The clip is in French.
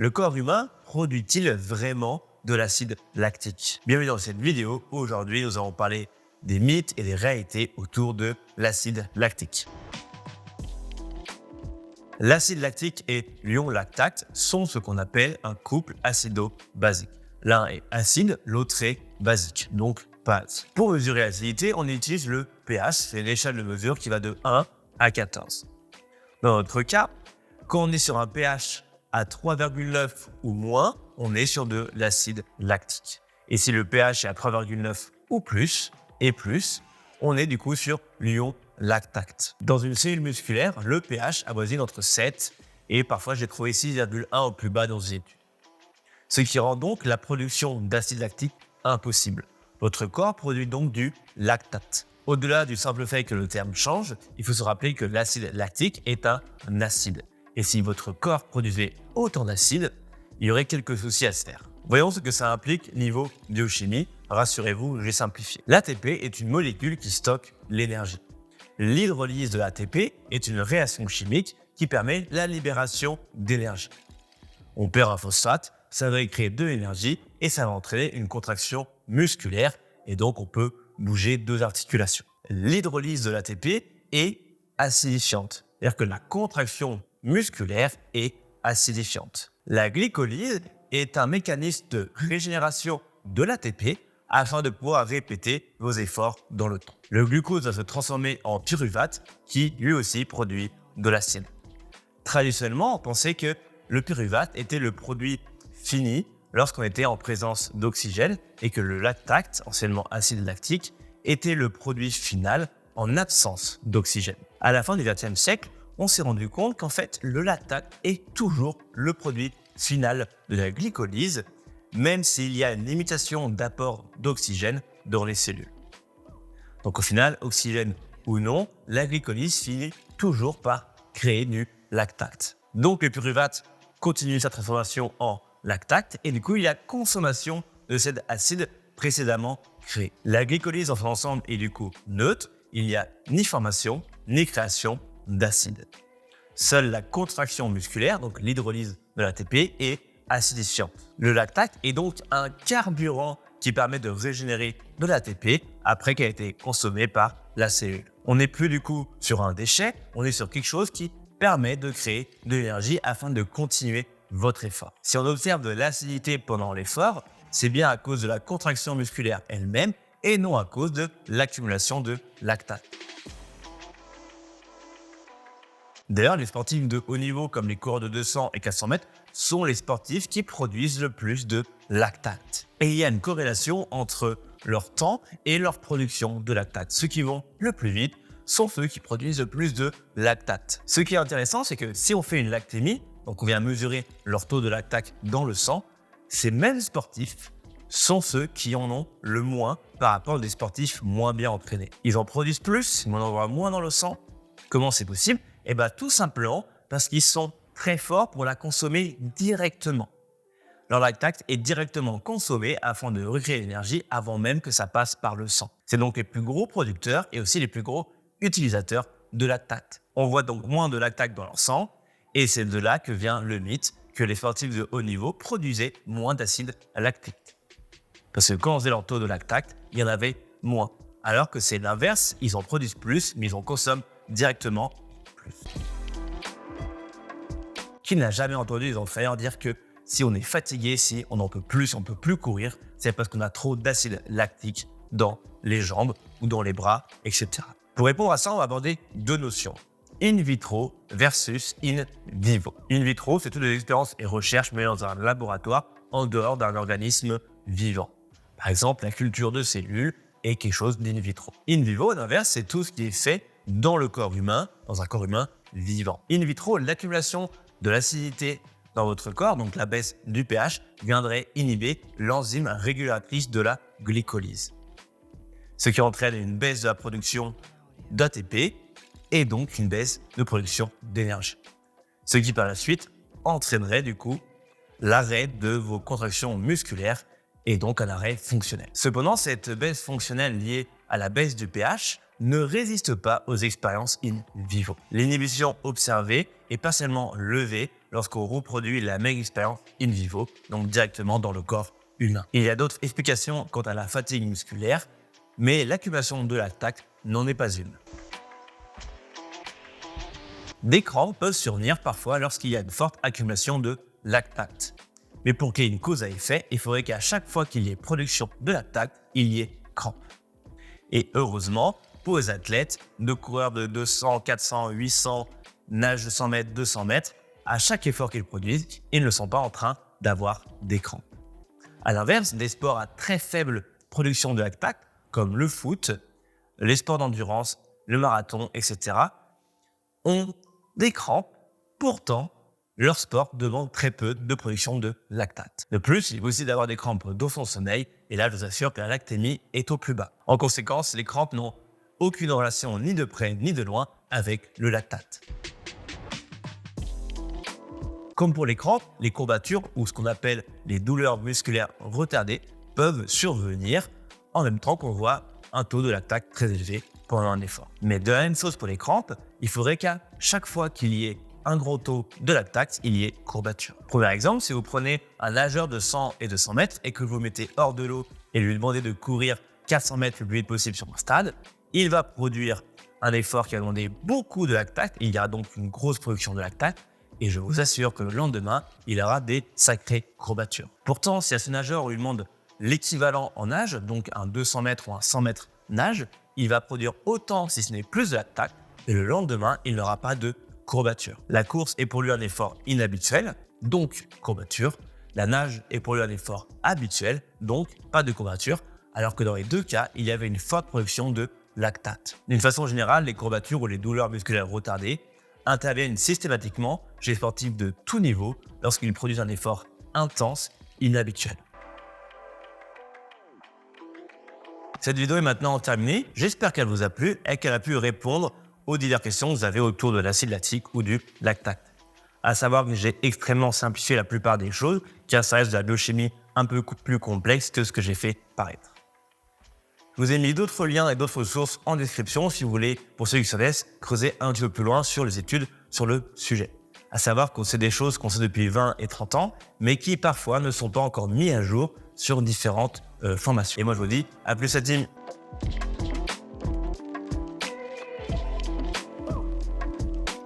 Le corps humain produit-il vraiment de l'acide lactique? Bienvenue dans cette vidéo. Aujourd'hui, nous allons parler des mythes et des réalités autour de l'acide lactique. L'acide lactique et l'ion lactate sont ce qu'on appelle un couple acido-basique. L'un est acide, l'autre est basique, donc base. Pour mesurer l'acidité, on utilise le pH, c'est l'échelle de mesure qui va de 1 à 14. Dans notre cas, quand on est sur un pH à 3,9 ou moins, on est sur de l'acide lactique. Et si le pH est à 3,9 ou plus, on est du coup sur l'ion lactate. Dans une cellule musculaire, le pH avoisine entre 7 et parfois j'ai trouvé 6,1 au plus bas dans une étude. Ce qui rend donc la production d'acide lactique impossible. Votre corps produit donc du lactate. Au-delà du simple fait que le terme change, il faut se rappeler que l'acide lactique est un acide. Et si votre corps produisait autant d'acide, il y aurait quelques soucis à se faire. Voyons ce que ça implique niveau biochimie. Rassurez-vous, j'ai simplifié. L'ATP est une molécule qui stocke l'énergie. L'hydrolyse de l'ATP est une réaction chimique qui permet la libération d'énergie. On perd un phosphate, ça va créer de l'énergie et ça va entraîner une contraction musculaire et donc on peut bouger deux articulations. L'hydrolyse de l'ATP est acidifiante, c'est-à-dire que la contraction musculaire est acidifiante. La glycolyse est un mécanisme de régénération de l'ATP afin de pouvoir répéter vos efforts dans le temps. Le glucose va se transformer en pyruvate qui lui aussi produit de l'acide. Traditionnellement, on pensait que le pyruvate était le produit fini lorsqu'on était en présence d'oxygène et que le lactate, anciennement acide lactique, était le produit final en absence d'oxygène. À la fin du XXe siècle, on s'est rendu compte qu'en fait, le lactate est toujours le produit final de la glycolyse, même s'il y a une limitation d'apport d'oxygène dans les cellules. Donc au final, oxygène ou non, la glycolyse finit toujours par créer du lactate. Donc le pyruvate continue sa transformation en lactate et du coup, il y a consommation de cet acide précédemment créé. La glycolyse dans son ensemble est du coup neutre, il n'y a ni formation ni création d'acide. Seule la contraction musculaire, donc l'hydrolyse de l'ATP, est acidifiante. Le lactate est donc un carburant qui permet de régénérer de l'ATP après qu'elle a été consommée par la cellule. On n'est plus du coup sur un déchet, on est sur quelque chose qui permet de créer de l'énergie afin de continuer votre effort. Si on observe de l'acidité pendant l'effort, c'est bien à cause de la contraction musculaire elle-même et non à cause de l'accumulation de lactate. D'ailleurs, les sportifs de haut niveau comme les coureurs de 200 et 400 mètres sont les sportifs qui produisent le plus de lactate. Et il y a une corrélation entre leur temps et leur production de lactate. Ceux qui vont le plus vite sont ceux qui produisent le plus de lactate. Ce qui est intéressant, c'est que si on fait une lactémie, donc on vient mesurer leur taux de lactate dans le sang, ces mêmes sportifs sont ceux qui en ont le moins par rapport à des sportifs moins bien entraînés. Ils en produisent plus, ils en envoient moins dans le sang. Comment c'est possible ? Eh bien, tout simplement parce qu'ils sont très forts pour la consommer directement. Leur lactate est directement consommé afin de recréer l'énergie avant même que ça passe par le sang. C'est donc les plus gros producteurs et aussi les plus gros utilisateurs de lactate. On voit donc moins de lactate dans leur sang et c'est de là que vient le mythe que les sportifs de haut niveau produisaient moins d'acide lactique. Parce que quand on faisait leur taux de lactate, il y en avait moins. Alors que c'est l'inverse, ils en produisent plus, mais ils en consomment directement plus. Qui n'a jamais entendu les entraîneurs dire que si on est fatigué, si on n'en peut plus, on ne peut plus courir, c'est parce qu'on a trop d'acide lactique dans les jambes ou dans les bras, etc. Pour répondre à ça, on va aborder deux notions. In vitro versus in vivo. In vitro, c'est toutes les expériences et recherches menées dans un laboratoire en dehors d'un organisme vivant. Par exemple, la culture de cellules est quelque chose d'in vitro. In vivo, à l'inverse, c'est tout ce qui est fait dans le corps humain, dans un corps humain vivant. In vitro, l'accumulation de l'acidité dans votre corps, donc la baisse du pH, viendrait inhiber l'enzyme régulatrice de la glycolyse. Ce qui entraîne une baisse de la production d'ATP et donc une baisse de production d'énergie. Ce qui par la suite entraînerait du coup l'arrêt de vos contractions musculaires et donc un arrêt fonctionnel. Cependant, cette baisse fonctionnelle liée à la baisse du pH ne résiste pas aux expériences in vivo. L'inhibition observée est partiellement levée lorsqu'on reproduit la même expérience in vivo, donc directement dans le corps humain. Il y a d'autres explications quant à la fatigue musculaire, mais l'accumulation de lactate n'en est pas une. Des crampes peuvent survenir parfois lorsqu'il y a une forte accumulation de lactate. Mais pour qu'il y ait une cause à effet, il faudrait qu'à chaque fois qu'il y ait production de lactate, il y ait crampes. Et heureusement, pour les athlètes, de coureurs de 200, 400, 800, nage de 100 mètres, 200 mètres, à chaque effort qu'ils produisent, ils ne sont pas en train d'avoir des crampes. A l'inverse, des sports à très faible production de lactate, comme le foot, les sports d'endurance, le marathon, etc., ont des crampes. Pourtant, leur sport demande très peu de production de lactate. De plus, il est possible d'avoir des crampes dans son sommeil, et là, je vous assure que la lactémie est au plus bas. En conséquence, les crampes n'ont aucune relation ni de près ni de loin avec le lactate. Comme pour les crampes, les courbatures ou ce qu'on appelle les douleurs musculaires retardées peuvent survenir en même temps qu'on voit un taux de lactate très élevé pendant un effort. Mais de la même chose pour les crampes, il faudrait qu'à chaque fois qu'il y ait un gros taux de lactate, il y ait courbature. Premier exemple, si vous prenez un nageur de 100 et 200 mètres et que vous le mettez hors de l'eau et lui demandez de courir 400 mètres le plus vite possible sur un stade, il va produire un effort qui va demander beaucoup de lactate, il y aura donc une grosse production de lactate, et je vous assure que le lendemain, il aura des sacrées courbatures. Pourtant, si à ce nageur, on lui demande l'équivalent en nage, donc un 200 mètres ou un 100 mètres nage, il va produire autant, si ce n'est plus de lactate, et le lendemain, il n'aura pas de courbature. La course est pour lui un effort inhabituel, donc courbature. La nage est pour lui un effort habituel, donc pas de courbature, alors que dans les deux cas, il y avait une forte production de lactate. D'une façon générale, les courbatures ou les douleurs musculaires retardées interviennent systématiquement chez les sportifs de tout niveau lorsqu'ils produisent un effort intense, inhabituel. Cette vidéo est maintenant terminée, j'espère qu'elle vous a plu et qu'elle a pu répondre aux diverses questions que vous avez autour de l'acide lactique ou du lactate. À savoir que j'ai extrêmement simplifié la plupart des choses, car ça reste de la biochimie un peu plus complexe que ce que j'ai fait paraître. Je vous ai mis d'autres liens et d'autres sources en description si vous voulez, pour ceux qui se laissent, creuser un petit peu plus loin sur les études sur le sujet. À savoir qu'on sait des choses qu'on sait depuis 20 et 30 ans, mais qui parfois ne sont pas encore mis à jour sur différentes formations. Et moi je vous dis, à plus la team!